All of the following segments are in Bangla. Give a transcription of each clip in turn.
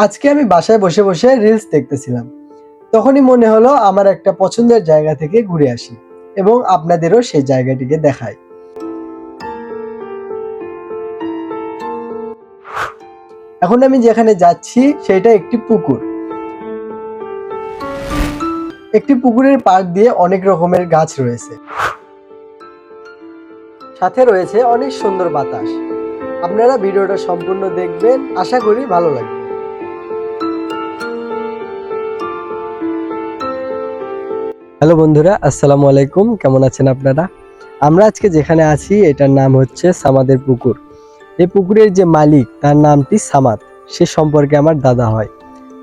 আজকে আমি বাসায় বসে বসে রিলস দেখতেছিলাম। তখনই মনে হলো আমার একটা পছন্দের জায়গা থেকে ঘুরে আসি এবং আপনাদেরও সেই জায়গাটিকে দেখাই। এখন আমি যেখানে যাচ্ছি সেটা একটি পুকুর। একটি পুকুরের পাড় দিয়ে অনেক রকমের গাছ রয়েছে, সাথে রয়েছে অনেক সুন্দর বাতাস। আপনারা ভিডিওটা সম্পূর্ণ দেখবেন, আশা করি ভালো লাগবে। হ্যালো বন্ধুরা, আসসালামু আলাইকুম। কেমন আছেন আপনারা? আমরা আজকে যেখানে আছি এটার নাম হচ্ছে সামাদের পুকুর। এই পুকুরের যে মালিক তার নামটি সামাদ, সে সম্পর্কে আমার দাদা হয়।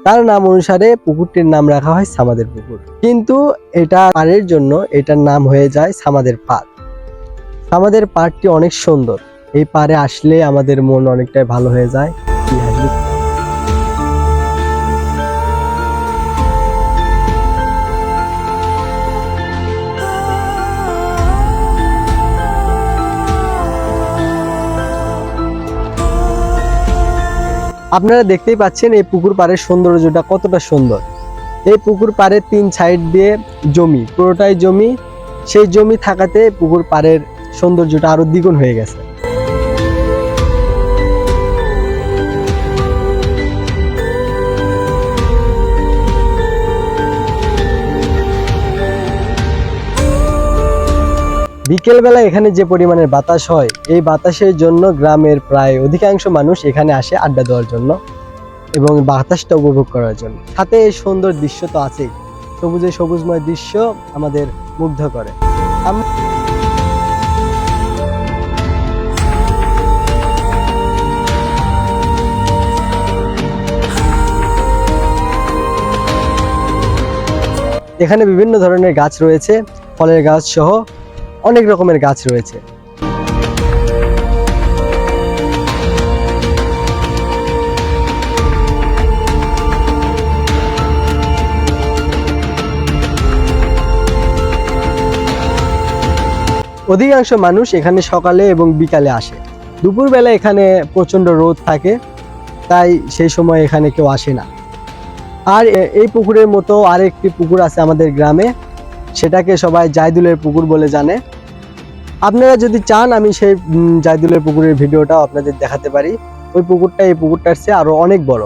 তার নাম অনুসারে পুকুরটির নাম রাখা হয় সামাদের পুকুর। কিন্তু এটা পাড়ের জন্য এটার নাম হয়ে যায় সামাদের পাড়। সামাদের পাড়টি অনেক সুন্দর। এই পাড়ে আসলে আমাদের মন অনেকটাই ভালো হয়ে যায়। আপনারা দেখতেই পাচ্ছেন এই পুকুর পাড়ের সৌন্দর্যটা কতটা সুন্দর। এই পুকুর পাড়ের 3 সাইড দিয়ে জমি, পুরোটাই জমি। সেই জমি থাকাতে পুকুর পাড়ের সৌন্দর্যটা আরো দ্বিগুণ হয়ে গেছে। বিকেলবেলা এখানে যে পরিমাণের বাতাস হয়, এই বাতাসের জন্য গ্রামের প্রায় অধিকাংশ মানুষ এখানে আসে আড্ডা দেওয়ার জন্য এবং বাতাসটা উপভোগ করার জন্য। সাথে এই সুন্দর দৃশ্য তো আছেই, সবুজে সবুজময় দৃশ্য আমাদের মুগ্ধ করে। এখানে বিভিন্ন ধরনের গাছ রয়েছে, ফলের গাছ সহ অনেক রকমের গাছ রয়েছে। অধিকাংশ মানুষ এখানে সকালে এবং বিকালে আসে। দুপুরবেলা এখানে প্রচণ্ড রোদ থাকে, তাই সেই সময় এখানে কেউ আসে না। আর এই পুকুরের মতো আরেকটি পুকুর আছে আমাদের গ্রামে, সেটাকে সবাই জাইদুলের পুকুর বলে জানে। আপনারা যদি চান আমি সেই জাইদুলের পুকুরের ভিডিওটাও আপনাদের দেখাতে পারি। ওই পুকুরটা এই পুকুরটার চেয়ে আরো অনেক বড়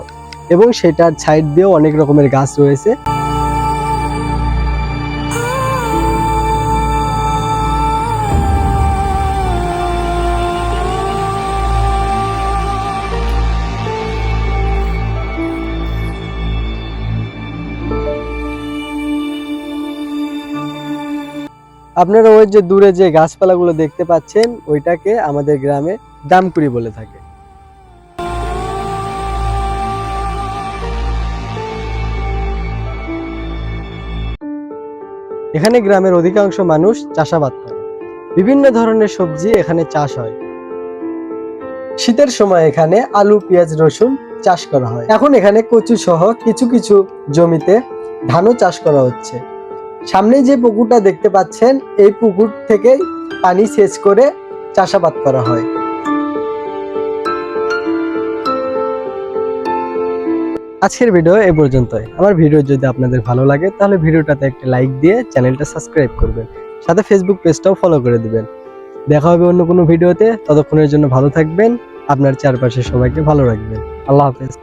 এবং সেটার সাইড দিয়েও অনেক রকমের গাছ রয়েছে। আপনারা ওই যে দূরে যে গাছপালাগুলো দেখতে পাচ্ছেন, ওইটাকে আমাদের গ্রামে ডামকুড়ি বলে থাকে। এখানে গ্রামের অধিকাংশ মানুষ চাষাবাদ করে। বিভিন্ন ধরনের সবজি এখানে চাষ হয়। শীতের সময় এখানে আলু, পেঁয়াজ, রসুন চাষ করা হয়। এখন এখানে কচু সহ কিছু কিছু জমিতে ধানও চাষ করা হচ্ছে। সামনে যে পুকুরটা দেখতে পাচ্ছেন, এই পুকুর থেকেই পানি সেচ করে চাষাবাদ করা হয়। আজকের ভিডিও এ পর্যন্তই। আমার ভিডিও যদি আপনাদের ভালো লাগে তাহলে ভিডিওটাতে একটা লাইক দিয়ে চ্যানেলটা সাবস্ক্রাইব করবেন, সাথে ফেসবুক পেজটাও ফলো করে দিবেন। দেখা হবে অন্য কোনো ভিডিওতে। ততক্ষণের জন্য ভালো থাকবেন, আপনার চারপাশের সবাইকে ভালো রাখবেন। আল্লাহ হাফেজ।